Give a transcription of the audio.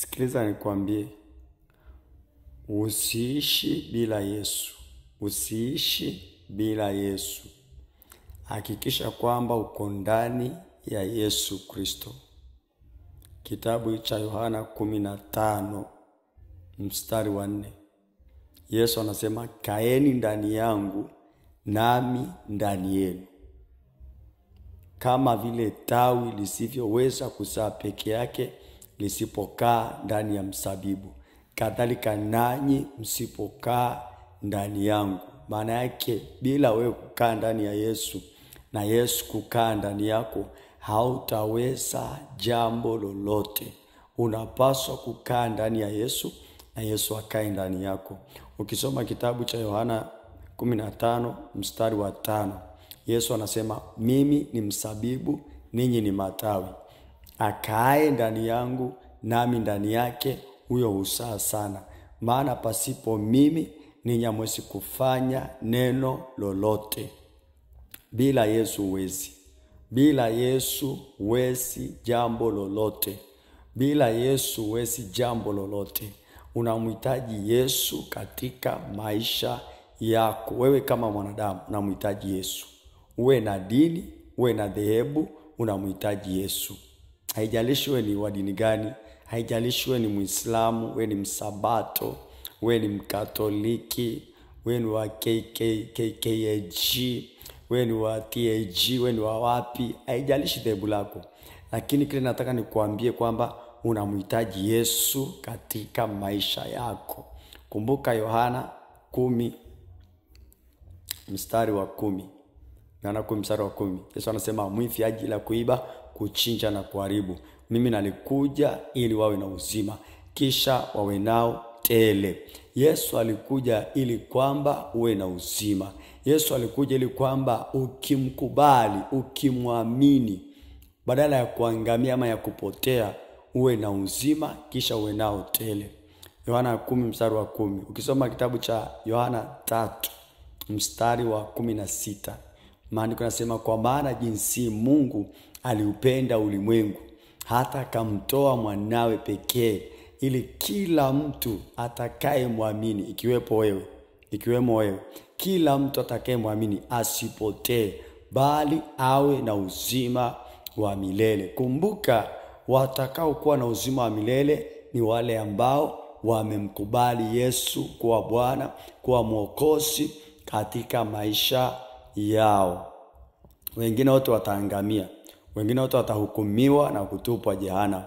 Sikiliza nikwambie, usiishi bila Yesu. Usiishi bila Yesu. Hakikisha kwamba uko ndani ya Yesu Kristo. Kitabu cha Yohana 15 mstari wa 4. Yesu anasema, kaeni ndani yangu nami ndani yenu. Kama vile tawi lisivyoweza kuzaa peke yake lisipokaa ndani ya mzabibu, kadhalika nanyi msipokaa ndani yangu. Maana yake bila wewe kukaa ndani ya Yesu na Yesu kukaa ndani yako, hautaweza jambo lolote. Unapaswa kukaa ndani ya Yesu na Yesu akae ndani yako. Ukisoma kitabu cha Yohana 15 mstari wa 5, Yesu anasema, mimi ni mzabibu, ninyi ni matawi. Akae ndani yangu nami ndani yake, huyo huzaa sana. Maana pasipo mimi ninyi hamwezi kufanya neno lolote. Bila Yesu huwezi. Bila Yesu huwezi jambo lolote. Bila Yesu huwezi jambo lolote. Unamhitaji Yesu katika maisha yako. Wewe kama mwanadamu unamhitaji Yesu. Uwe na dini, uwe na dhehebu, unamhitaji Yesu. Haijalishi wewe ni wa dini gani, haijalishi wewe ni Muislamu, wewe ni Msabato, wewe ni Mkatoliki, wewe ni wa KKG, wewe ni wa TAG, wewe ni wa wapi, haijalishi dhehebu lako. Lakini kile nataka nikuambie kwamba unamhitaji Yesu katika maisha yako. Kumbuka Yohana 10 mstari wa 10. Yohana 10 mstari wa 10. Yesu anasema, mwivi aje ila kuiba, kuchinja na kuharibu. Mimi nalikuja ili wawe na uzima, kisha wawe nao tele. Yesu alikuja ili kwamba uwe na uzima. Yesu alikuja ili kwamba ukimkubali, ukimwamini, badala ya kuangamia ama ya kupotea, uwe na uzima kisha uwe nao tele. Yohana 10 mstari wa 10. Ukisoma kitabu cha Yohana 3 mstari wa 16, maandiko yanasema, kwa maana jinsi Mungu aliupenda ulimwengu hata akamtoa mwanawe pekee, ili kila mtu atakayemwamini, ikiwemo wewe, kila mtu atakayemwamini asipotee, bali awe na uzima wa milele. Kumbuka, watakao kuwa na uzima wa milele ni wale ambao wamemkubali Yesu kuwa Bwana, kuwa Mwokozi katika maisha yao. Wengine wote wataangamia. Wengine wote watahukumiwa na kutupwa jehanamu.